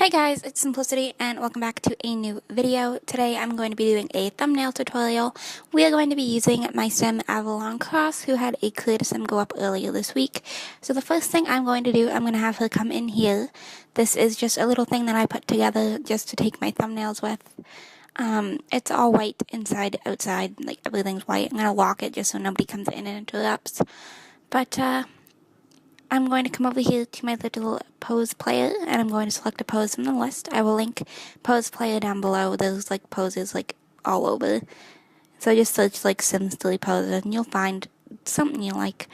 Hey guys, it's Simplicity and welcome back to a new video. Today I'm going to be doing a thumbnail tutorial. We are going to be using my sim Avalon Cross, who had a clear sim go up earlier this week. So the first thing I'm going to do, I'm going to have her come in here. This is just a little thing that I put together just to take my thumbnails with. It's all white inside, outside, like everything's white. I'm going to lock it just so nobody comes in and interrupts. But, I'm going to come over here to my little pose player and I'm going to select a pose from the list. I will link pose player down below. There's like poses like all over. So just search like Sims 3 poses and you'll find something you like.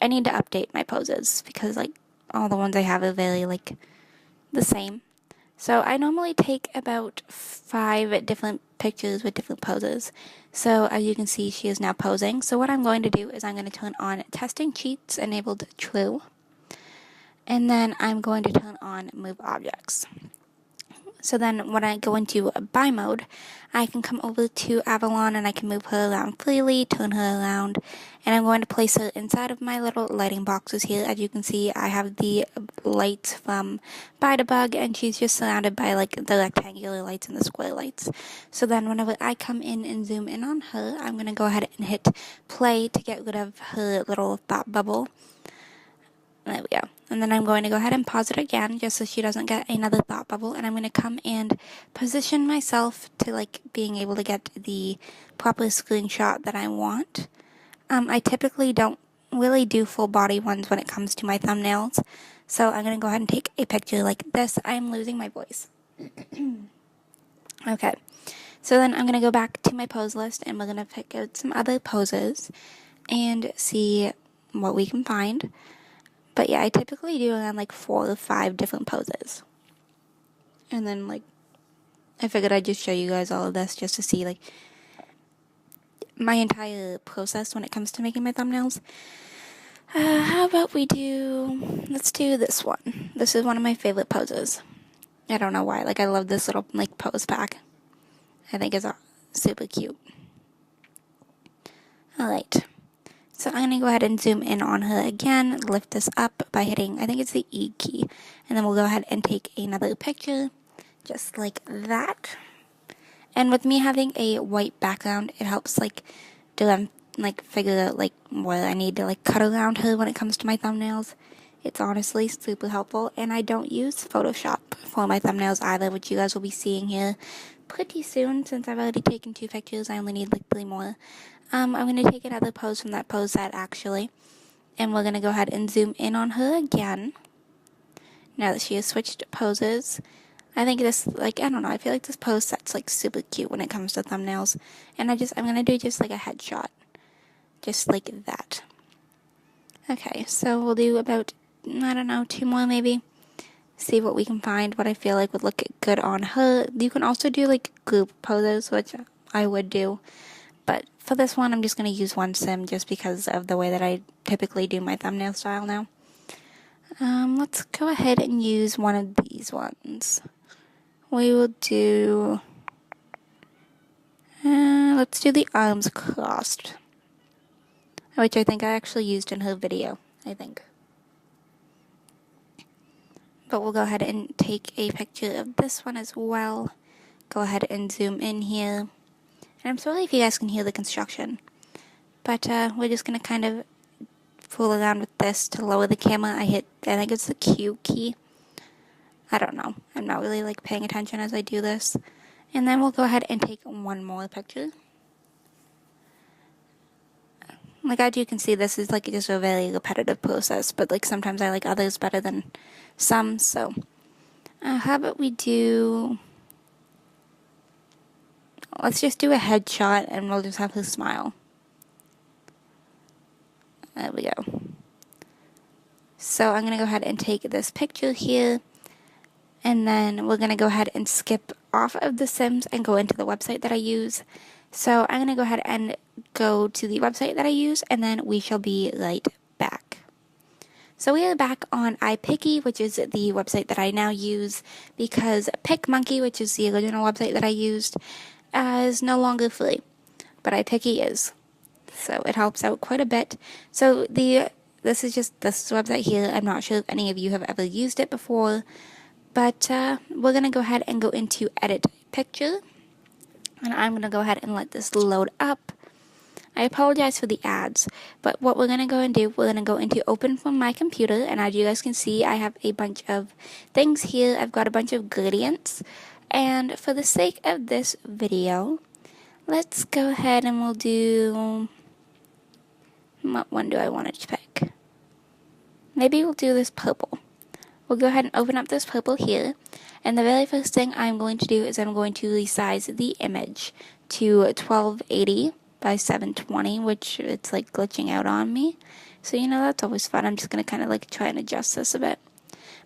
I need to update my poses because like all the ones I have are very like the same. So I normally take about 5 different pictures with different poses. So as you can see, she is now posing. So what I'm going to do is I'm going to turn on testing cheats enabled true. And then I'm going to turn on move objects. So then when I go into buy mode, I can come over to Avalon and I can move her around freely, turn her around, and I'm going to place her inside of my little lighting boxes here. As you can see, I have the lights from Buy2Bug and she's just surrounded by like the rectangular lights and the square lights. So then whenever I come in and zoom in on her, I'm going to go ahead and hit play to get rid of her little thought bubble. There we go. And then I'm going to go ahead and pause it again just so she doesn't get another thought bubble. And I'm going to come and position myself to like being able to get the proper screenshot that I want. I typically don't really do full body ones when it comes to my thumbnails. So I'm going to go ahead and take a picture like this. I'm losing my voice. Okay. So then I'm going to go back to my pose list and we're going to pick out some other poses and see what we can find. But yeah, I typically do around like 4 or 5 different poses. And then like, I figured I'd just show you guys all of this just to see like my entire process when it comes to making my thumbnails. How about let's do this one. This is one of my favorite poses. I don't know why, like I love this little like pose pack. I think it's super cute. Alright. So I'm going to go ahead and zoom in on her again, lift this up by hitting, I think it's the E key, and then we'll go ahead and take another picture, just like that. And with me having a white background, it helps like figure out like where I need to like cut around her when it comes to my thumbnails. It's honestly super helpful, and I don't use Photoshop for my thumbnails either, which you guys will be seeing here pretty soon. Since I've already taken 2 pictures, I only need like 3 more. I'm going to take another pose from that pose set actually, and we're going to go ahead and zoom in on her again. Now that she has switched poses, I think this, like, I don't know, I feel like this pose set's like super cute when it comes to thumbnails, and I'm going to do just like a headshot, just like that. Okay, so we'll do about, I don't know, 2 more maybe. See what we can find, what I feel like would look good on her. You can also do like group poses, which I would do. But for this one, I'm just going to use one sim just because of the way that I typically do my thumbnail style now. Let's go ahead and use one of these ones. We will do, let's do the arms crossed, which I think I actually used in her video, I think. But we'll go ahead and take a picture of this one as well. Go ahead and zoom in here. And I'm sorry if you guys can hear the construction. But we're just going to kind of fool around with this to lower the camera. I think it's the Q key. I don't know. I'm not really like paying attention as I do this. And then we'll go ahead and take one more picture. Like as you can see, this is like just a very repetitive process, but like sometimes I like others better than some. So how about we do, let's just do a headshot and we'll just have her smile. There we go. So I'm going to go ahead and take this picture here, and then we're going to go ahead and skip off of the Sims and go into the website that I use. So I'm going to go ahead and go to the website that I use, and then we shall be right back. So we are back on iPicky, which is the website that I now use because PicMonkey, which is the original website that I used, is no longer free, but iPicky is. So it helps out quite a bit. So this website here, I'm not sure if any of you have ever used it before, But we're going to go ahead and go into edit picture. And I'm going to go ahead and let this load up. I apologize for the ads, but what we're going to go and do, we're going to go into open from my computer, and as you guys can see, I have a bunch of things here. I've got a bunch of gradients, and for the sake of this video, let's go ahead and we'll do, what one do I want to pick? Maybe we'll do this purple. We'll go ahead and open up this purple here, and the very first thing I'm going to do is I'm going to resize the image to 1280 by 720, which it's like glitching out on me. So you know, that's always fun. I'm just going to kind of like try and adjust this a bit.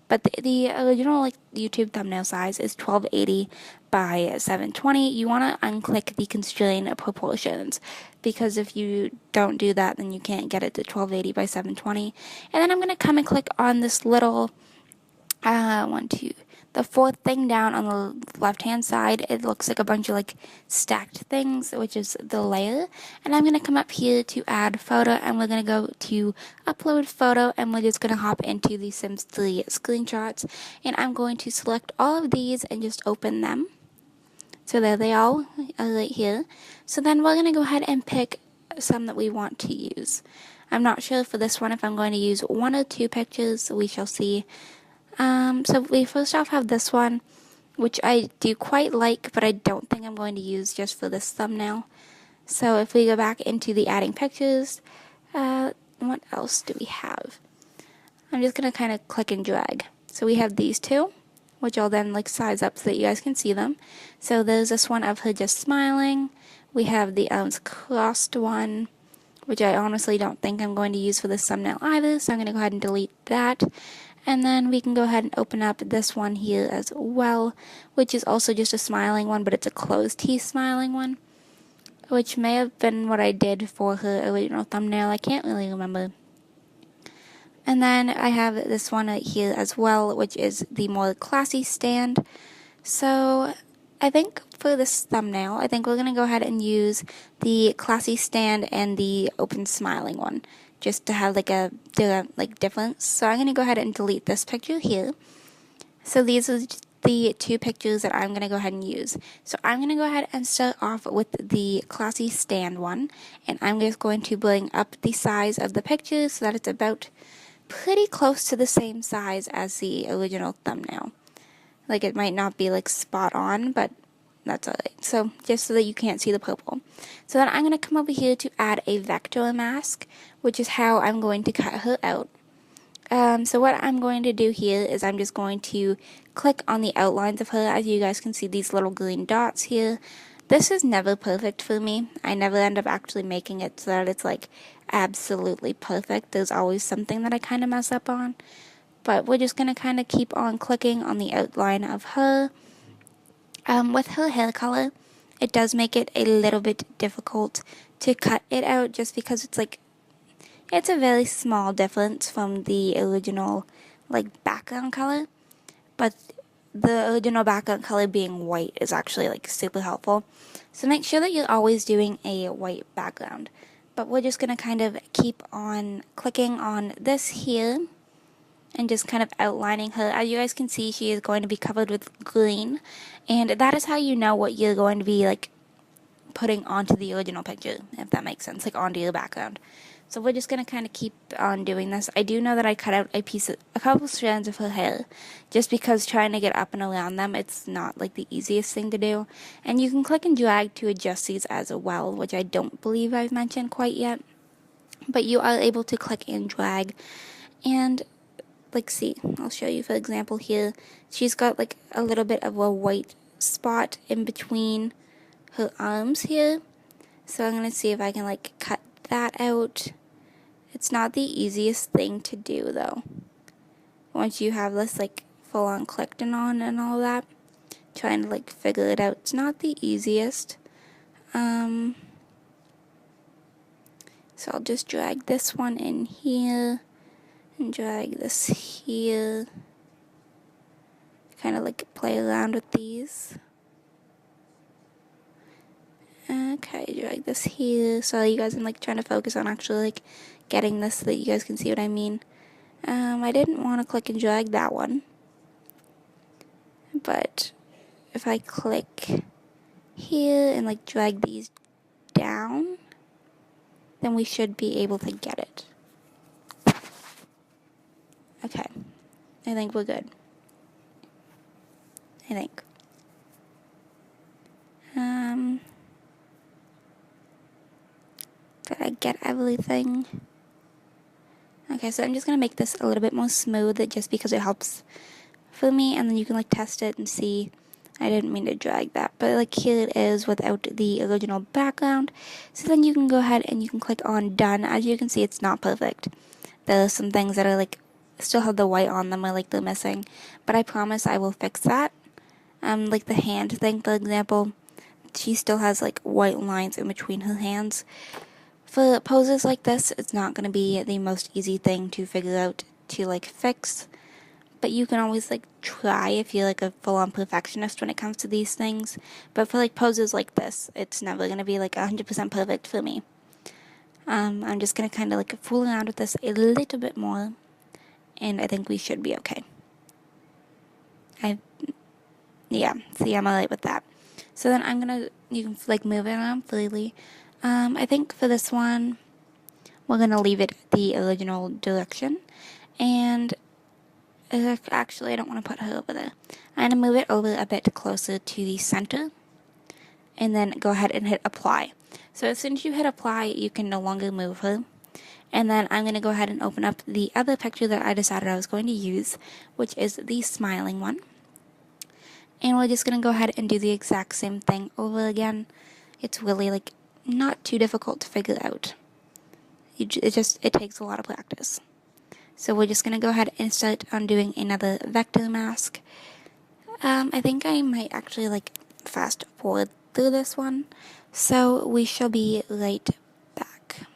But the original like YouTube thumbnail size is 1280 by 720. You want to unclick the constrain proportions, because if you don't do that, then you can't get it to 1280 by 720. And then I'm going to come and click on this little the fourth thing down on the left hand side. It looks like a bunch of like stacked things, which is the layer. And I'm going to come up here to add photo, and we're going to go to upload photo, and we're just going to hop into the Sims 3 screenshots, and I'm going to select all of these and just open them. So there they all are right here. So then we're going to go ahead and pick some that we want to use. I'm not sure for this one if I'm going to use 1 or 2 pictures, we shall see. So we first off have this one, which I do quite like, but I don't think I'm going to use just for this thumbnail. So if we go back into the adding pictures, what else do we have? I'm just going to kind of click and drag. So we have these two, which I'll then like size up so that you guys can see them. So there's this one of her just smiling. We have the arms crossed one, which I honestly don't think I'm going to use for this thumbnail either, so I'm going to go ahead and delete that. And then we can go ahead and open up this one here as well, which is also just a smiling one, but it's a closed teeth smiling one, which may have been what I did for her original thumbnail. I can't really remember. And then I have this one right here as well, which is the more classy stand. So I think for this thumbnail, I think we're going to go ahead and use the classy stand and the open smiling one, just to have like a difference. So I'm going to go ahead and delete this picture here. So these are the 2 pictures that I'm going to go ahead and use. So I'm going to go ahead and start off with the classy stand one, and I'm just going to bring up the size of the picture so that it's about pretty close to the same size as the original thumbnail. Like, it might not be like spot on, but that's alright. So just so that you can't see the purple. So then I'm going to come over here to add a vector mask, which is how I'm going to cut her out. So what I'm going to do here is I'm just going to click on the outlines of her. As you guys can see, these little green dots here. This is never perfect for me. I never end up actually making it so that it's like absolutely perfect. There's always something that I kind of mess up on. But we're just going to kind of keep on clicking on the outline of her. With her hair color, it does make it a little bit difficult to cut it out, just because it's like, it's a very small difference from the original like background color, but the original background color being white is actually like super helpful. So make sure that you're always doing a white background. But we're just going to kind of keep on clicking on this here and just kind of outlining her. As you guys can see, she is going to be covered with green, and that is how you know what you're going to be like putting onto the original picture, if that makes sense, like onto your background. So we're just going to kind of keep on doing this. I do know that I cut out a couple strands of her hair, just because trying to get up and around them, it's not like the easiest thing to do. And you can click and drag to adjust these as well, which I don't believe I've mentioned quite yet. But you are able to click and drag, and like, see, I'll show you for example here. She's got like a little bit of a white spot in between her arms here. So I'm going to see if I can like cut that out. It's not the easiest thing to do though. Once you have this like full on clicked and on and all that, trying to like figure it out, it's not the easiest. So I'll just drag this one in here and drag this here. Kind of like play around with these. Okay, drag this here. Sorry, you guys, I'm like trying to focus on actually like getting this so that you guys can see what I mean. I didn't want to click and drag that one. but if I click here and like drag these down, then we should be able to get it. Okay, I think we're good. I think. Did I get everything? Okay, so I'm just gonna make this a little bit more smooth just because it helps for me, and then you can like test it and see. I didn't mean to drag that, but like here it is without the original background. So then you can go ahead and you can click on done. As you can see, it's not perfect. There are some things that are like still have the white on them or like they're missing, but I promise I will fix that. Like the hand thing, for example, she still has like white lines in between her hands. For poses like this, it's not going to be the most easy thing to figure out to like fix, but you can always like try if you're like a full-on perfectionist when it comes to these things. But for like poses like this, it's never going to be like 100% perfect for me. I'm just going to kind of like fool around with this a little bit more, and I think we should be okay. Yeah, see, I'm alright with that. So then you can like move it around freely. I think for this one, we're gonna leave it the original direction, and actually I don't want to put her over there. I'm gonna move it over a bit closer to the center, and then go ahead and hit apply. So as soon as you hit apply, you can no longer move her. And then I'm gonna go ahead and open up the other picture that I decided I was going to use, which is the smiling one. And we're just gonna go ahead and do the exact same thing over again. It's really like not too difficult to figure out. It takes a lot of practice. So we're just gonna go ahead and start on doing another vector mask. I think I might actually like fast forward through this one. So we shall be right back.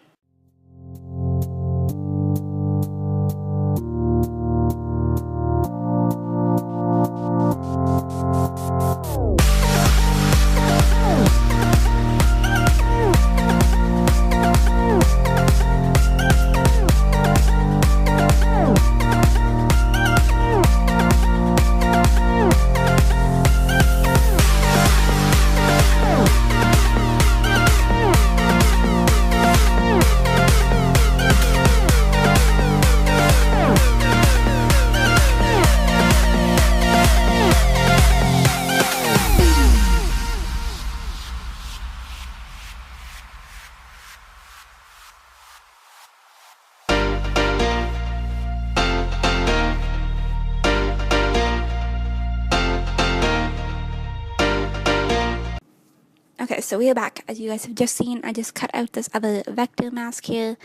Okay, so we are back. As you guys have just seen, I just cut out this other vector mask here.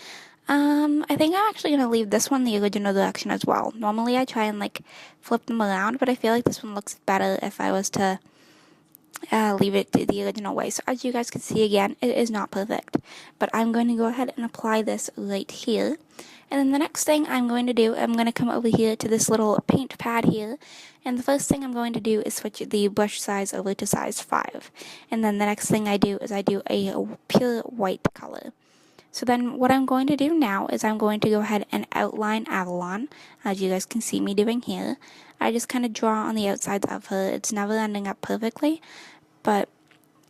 I think I'm actually going to leave this one the original direction as well. Normally I try and like flip them around, but I feel like this one looks better if I was to leave it the original way. So as you guys can see again, it is not perfect, but I'm going to go ahead and apply this right here. And then the next thing I'm going to do, I'm going to come over here to this little paint pad here, and the first thing I'm going to do is switch the brush size over to size 5. And then the next thing I do is I do a pure white color. So then what I'm going to do now is I'm going to go ahead and outline Avalon, as you guys can see me doing here. I just kind of draw on the outsides of her. It's never ending up perfectly, but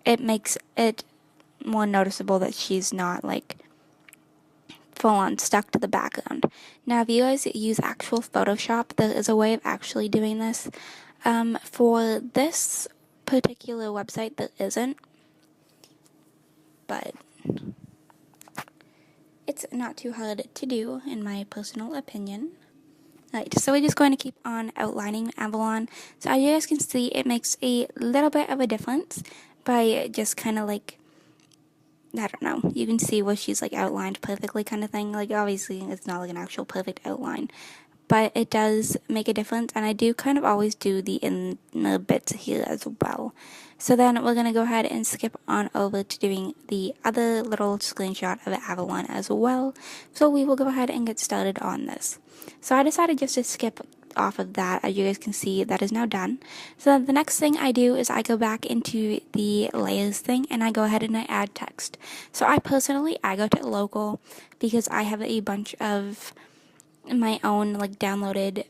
it makes it more noticeable that she's not like full on stuck to the background. Now if you guys use actual Photoshop, there is a way of actually doing this. For this particular website there isn't, but it's not too hard to do in my personal opinion. Alright, so we're just going to keep on outlining Avalon. So as you guys can see, it makes a little bit of a difference by just kind of like, I don't know, you can see where she's like outlined perfectly kind of thing. Like obviously it's not like an actual perfect outline, but it does make a difference, and I do kind of always do the inner bits here as well. So then we're going to go ahead and skip on over to doing the other little screenshot of Avalon as well. So we will go ahead and get started on this. So I decided just to skip off of that. As you guys can see, that is now done. So the next thing I do is I go back into the layers thing and I go ahead and I add text. So I go to local because I have a bunch of my own like downloaded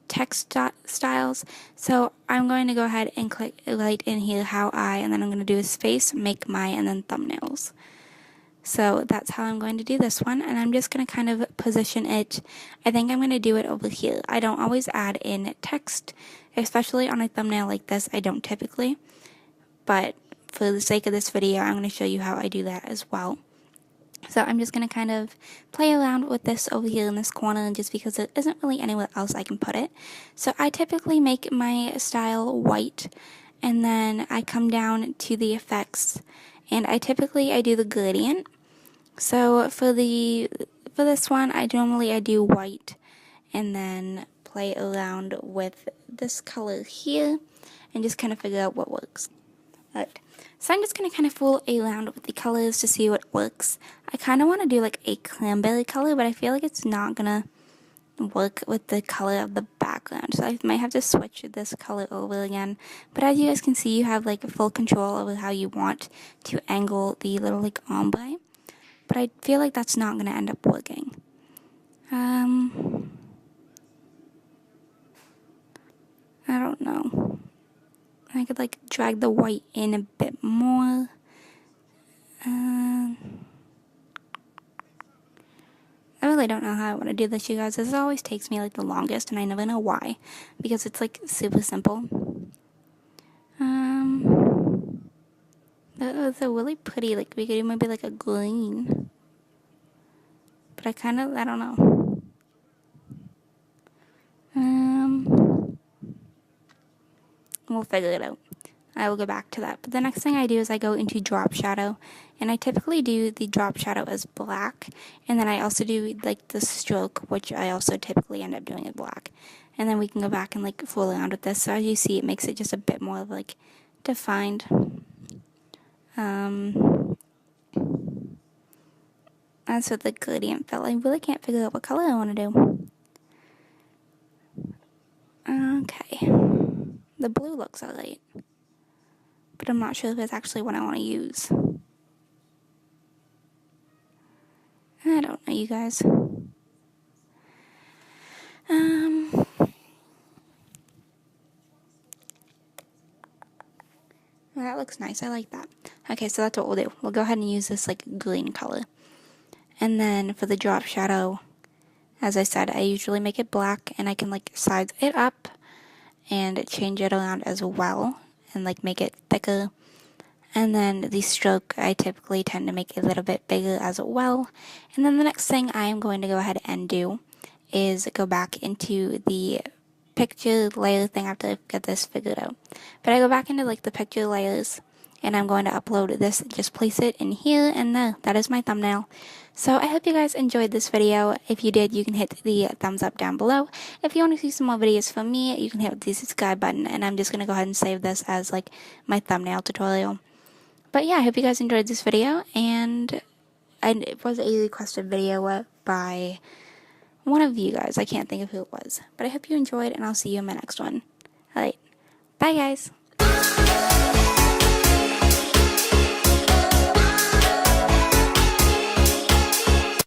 text styles. So I'm going to go ahead and click right in here, how I, and then I'm going to do a space, make my, and then thumbnails. So that's how I'm going to do this one, and I'm just going to kind of position it. I think I'm going to do it over here. I don't always add in text, especially on a thumbnail like this. I don't typically, but for the sake of this video, I'm going to show you how I do that as well. So I'm just going to kind of play around with this over here in this corner, just because there isn't really anywhere else I can put it. So I typically make my style white, and then I come down to the effects, and I do the gradient. So for this one, I do white, and then play around with this color here, and just kind of figure out what works. Alright, so I'm just going to kind of fool around with the colors to see what works. I kind of want to do like a cranberry color, but I feel like it's not going to work with the color of the background. So I might have to switch this color over again. But as you guys can see, you have like full control over how you want to angle the little like ombre. But I feel like that's not going to end up working. I don't know. I could like drag the white in a bit more. I really don't know how I want to do this, you guys. This always takes me like the longest, and I never know why, because it's like super simple. Those are really pretty. Like we could do maybe like a green, but I don't know. We'll figure it out. I will go back to that. But the next thing I do is I go into drop shadow, and I typically do the drop shadow as black, and then I also do like the stroke, which I also typically end up doing in black. And then we can go back and like fool around with this. So as you see, it makes it just a bit more like defined. As with the gradient fill, I really can't figure out what color I want to do. Okay. The blue looks alright, but I'm not sure if it's actually what I want to use. I don't know, you guys. Well, that looks nice. I like that. Okay, so that's what we'll do. We'll go ahead and use this like green color. And then for the drop shadow, as I said, I usually make it black, and I can like size it up and change it around as well, and like make it thicker. And then the stroke, I typically tend to make a little bit bigger as well. And then the next thing I am going to go ahead and do is go back into the picture layer thing after I get this figured out. But I go back into like the picture layers, and I'm going to upload this, just place it in here, and there, that is my thumbnail. So I hope you guys enjoyed this video. If you did, you can hit the thumbs up down below. If you want to see some more videos from me, you can hit the subscribe button, and I'm just going to go ahead and save this as like my thumbnail tutorial. But yeah, I hope you guys enjoyed this video, and it was a requested video by one of you guys. I can't think of who it was. But I hope you enjoyed, and I'll see you in my next one. Alright, bye guys!